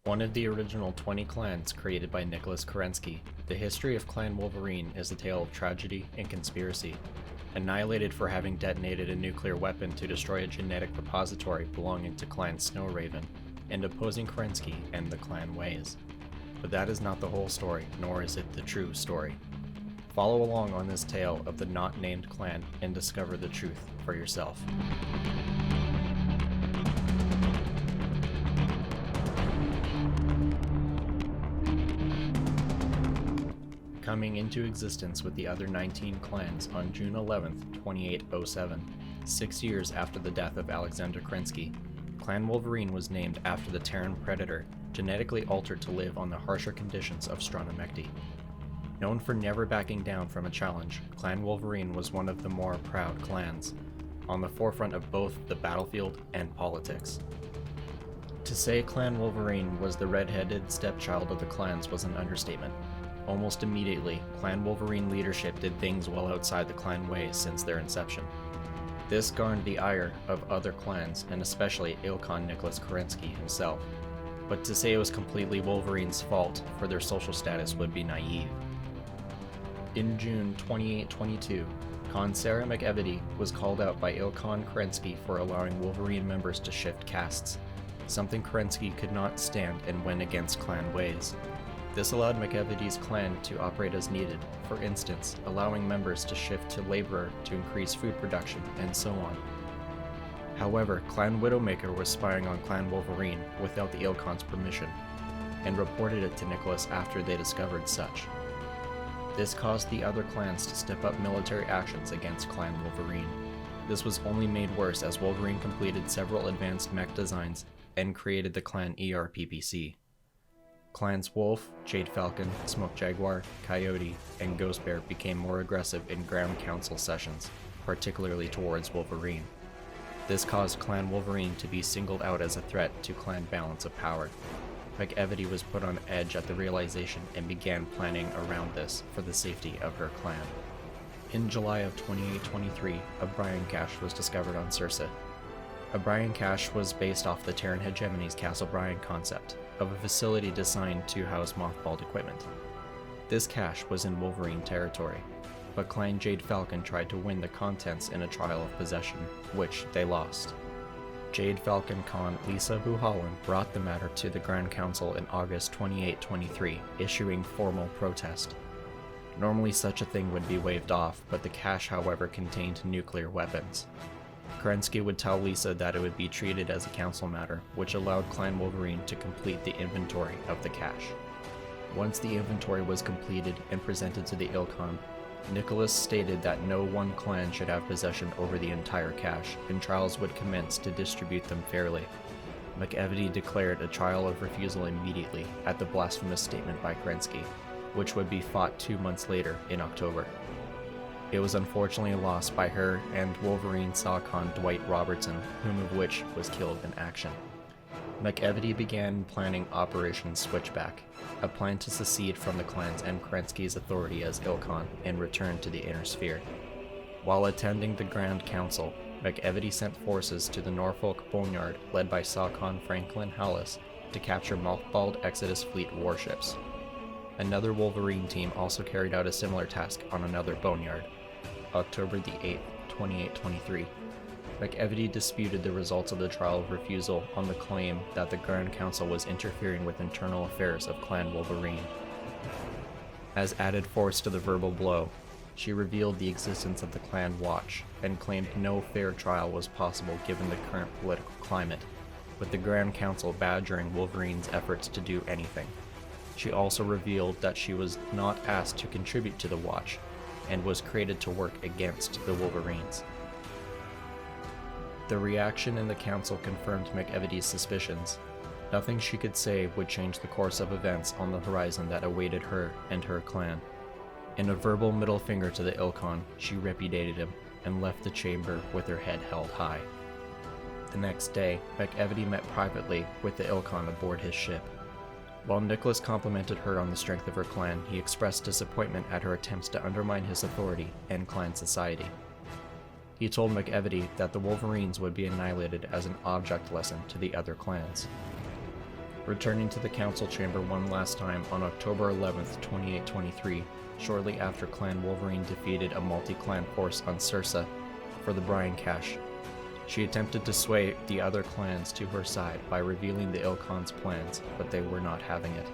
One of the original 20 clans created by Nicholas Kerensky, the history of Clan Wolverine is a tale of tragedy and conspiracy. Annihilated for having detonated a nuclear weapon to destroy a genetic repository belonging to Clan Snowraven, and opposing Kerensky and the clan ways. But that is not the whole story, nor is it the true story. Follow along on this tale of the not named clan and discover the truth for yourself. Coming into existence with the other 19 clans on June 11, 2807, 6 years after the death of Alexander Kerensky, Clan Wolverine was named after the Terran predator, genetically altered to live on the harsher conditions of Stranomecti. Known for never backing down from a challenge, Clan Wolverine was one of the more proud clans, on the forefront of both the battlefield and politics. To say Clan Wolverine was the red-headed stepchild of the clans was an understatement. Almost immediately, Clan Wolverine leadership did things well outside the clan ways since their inception. This garnered the ire of other clans, and especially Ilkhan Nicholas Kerensky himself. But to say it was completely Wolverine's fault for their social status would be naive. In June 2822, Khan Sarah McEvedy was called out by Ilkhan Kerensky for allowing Wolverine members to shift castes, something Kerensky could not stand and went against clan ways. This allowed McEvedy's clan to operate as needed, for instance, allowing members to shift to laborer to increase food production, and so on. However, Clan Widowmaker was spying on Clan Wolverine without the Ilkhan's permission, and reported it to Nicholas after they discovered such. This caused the other clans to step up military actions against Clan Wolverine. This was only made worse as Wolverine completed several advanced mech designs and created the Clan ERPPC. Clans Wolf, Jade Falcon, Smoke Jaguar, Coyote, and Ghost Bear became more aggressive in Ground Council sessions, particularly towards Wolverine. This caused Clan Wolverine to be singled out as a threat to clan balance of power. McEvedy was put on edge at the realization and began planning around this for the safety of her clan. In July of 2823, a Brian cache was discovered on Circe. A Brian cache was based off the Terran hegemony's Castle Brian concept, of a facility designed to house mothballed equipment. This cache was in Wolverine territory, but Clan Jade Falcon tried to win the contents in a trial of possession, which they lost. Jade Falcon Khan Lisa Buhalan brought the matter to the Grand Council in August 2823, issuing formal protest. Normally such a thing would be waved off, but the cache however contained nuclear weapons. Kerensky would tell Lisa that it would be treated as a council matter, which allowed Clan Wolverine to complete the inventory of the cache. Once the inventory was completed and presented to the Ilkhan, Nicholas stated that no one clan should have possession over the entire cache, and trials would commence to distribute them fairly. McEvedy declared a trial of refusal immediately at the blasphemous statement by Kerensky, which would be fought 2 months later in October. It was unfortunately lost by her and Wolverine Sawcon Dwight Robertson, whom of which was killed in action. McEvedy began planning Operation Switchback, a plan to secede from the clans and Kerensky's authority as Ilkhan and return to the Inner Sphere. While attending the Grand Council, McEvedy sent forces to the Norfolk Boneyard led by Sawcon Franklin Hallis to capture mothballed Exodus Fleet warships. Another Wolverine team also carried out a similar task on another boneyard. October the 8th, 2823. McEvedy disputed the results of the trial of refusal on the claim that the Grand Council was interfering with internal affairs of Clan Wolverine. As added force to the verbal blow, she revealed the existence of the Clan Watch and claimed no fair trial was possible given the current political climate, with the Grand Council badgering Wolverine's efforts to do anything. She also revealed that she was not asked to contribute to the Watch, and was created to work against the Wolverines. The reaction in the council confirmed McEvedy's suspicions. Nothing she could say would change the course of events on the horizon that awaited her and her clan. In a verbal middle finger to the Ilkhan, she repudiated him and left the chamber with her head held high. The next day, McEvedy met privately with the Ilkhan aboard his ship. While Nicholas complimented her on the strength of her clan, he expressed disappointment at her attempts to undermine his authority and clan society. He told McEvedy that the Wolverines would be annihilated as an object lesson to the other clans. Returning to the council chamber one last time on October 11th, 2823, shortly after Clan Wolverine defeated a multi-clan force on Sursa for the Brian Cache, she attempted to sway the other clans to her side by revealing the Ilkhan's plans, but they were not having it.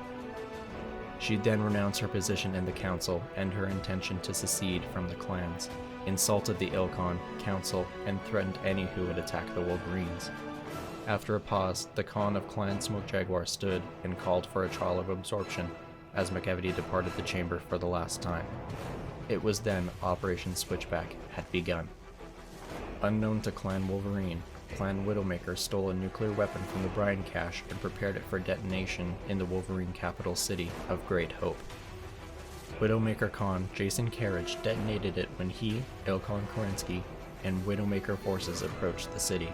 She then renounced her position in the council and her intention to secede from the clans, insulted the Ilkhan council, and threatened any who would attack the Wolverines. After a pause, the Khan of Clan Smoke Jaguar stood and called for a trial of absorption as Makavity departed the chamber for the last time. It was then Operation Switchback had begun. Unknown to Clan Wolverine, Clan Widowmaker stole a nuclear weapon from the Brian Cache and prepared it for detonation in the Wolverine capital city of Great Hope. Widowmaker Khan Jason Carriage detonated it when he, Ilkhan Kerensky, and Widowmaker forces approached the city.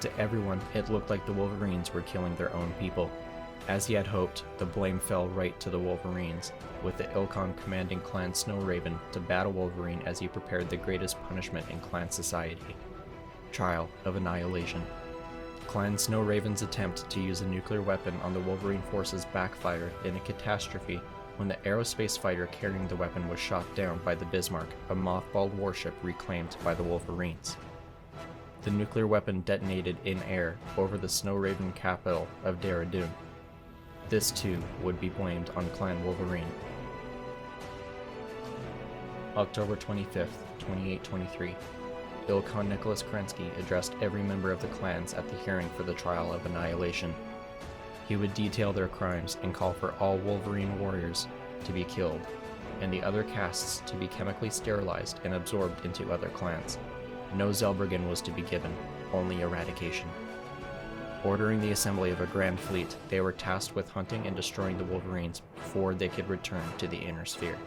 To everyone, it looked like the Wolverines were killing their own people. As he had hoped, the blame fell right to the Wolverines, with the Ilkhan commanding Clan Snowraven to battle Wolverine as he prepared the greatest punishment in clan society: Trial of Annihilation. Clan Snowraven's attempt to use a nuclear weapon on the Wolverine forces backfired in a catastrophe when the aerospace fighter carrying the weapon was shot down by the Bismarck, a mothballed warship reclaimed by the Wolverines. The nuclear weapon detonated in air over the Snowraven capital of Dara Dun. This too would be blamed on Clan Wolverine. October 25th, 2823. Ilkhan Nicholas Kerensky addressed every member of the clans at the hearing for the Trial of Annihilation. He would detail their crimes and call for all Wolverine warriors to be killed, and the other castes to be chemically sterilized and absorbed into other clans. No Zelbergen was to be given, only eradication. Ordering the assembly of a grand fleet, they were tasked with hunting and destroying the Wolverines before they could return to the Inner Sphere.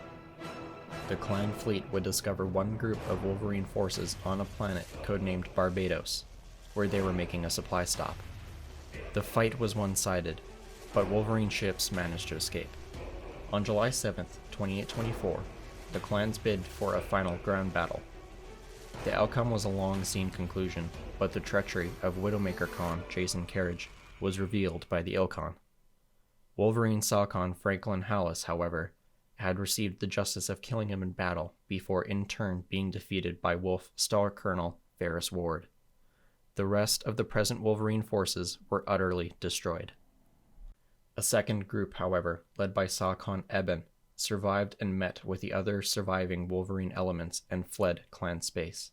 The clan fleet would discover one group of Wolverine forces on a planet codenamed Barbados, where they were making a supply stop. The fight was one-sided, but Wolverine ships managed to escape. On July 7th, 2824, the clans bid for a final ground battle. The outcome was a long-seen conclusion, but the treachery of Widowmaker Khan Jason Carriage was revealed by the Ilkhan. Wolverine Salkhan Franklin Hallis, however, had received the justice of killing him in battle before in turn being defeated by Wolf Star Colonel Ferris Ward. The rest of the present Wolverine forces were utterly destroyed. A second group, however, led by Salkhan Eben, survived and met with the other surviving Wolverine elements and fled clan space.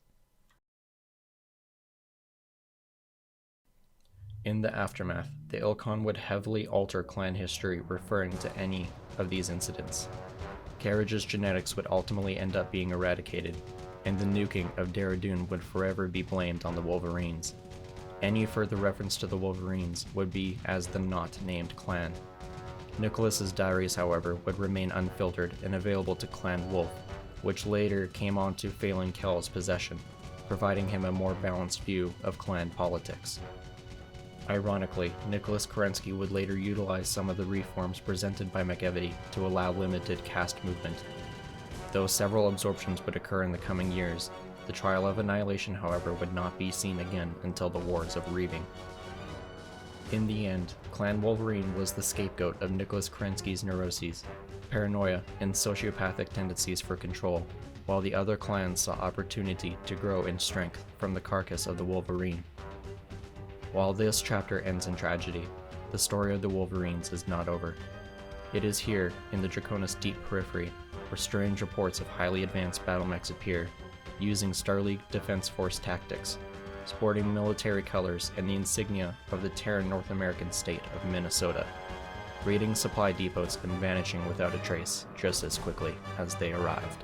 In the aftermath, the Ilkhan would heavily alter clan history referring to any of these incidents. Carriage's genetics would ultimately end up being eradicated, and the nuking of Dara Dun would forever be blamed on the Wolverines. Any further reference to the Wolverines would be as the not-named clan. Nicholas's diaries, however, would remain unfiltered and available to Clan Wolf, which later came onto Phelan Kell's possession, providing him a more balanced view of clan politics. Ironically, Nicholas Kerensky would later utilize some of the reforms presented by Makavity to allow limited caste movement. Though several absorptions would occur in the coming years, the Trial of Annihilation, however, would not be seen again until the Wars of Reaving. In the end, Clan Wolverine was the scapegoat of Nicholas Kerensky's neuroses, paranoia, and sociopathic tendencies for control, while the other clans saw opportunity to grow in strength from the carcass of the Wolverine. While this chapter ends in tragedy, the story of the Wolverines is not over. It is here, in the Draconis Deep Periphery, where strange reports of highly advanced battle mechs appear, using Star League Defense Force tactics, sporting military colors and the insignia of the Terran North American state of Minnesota, raiding supply depots and vanishing without a trace just as quickly as they arrived.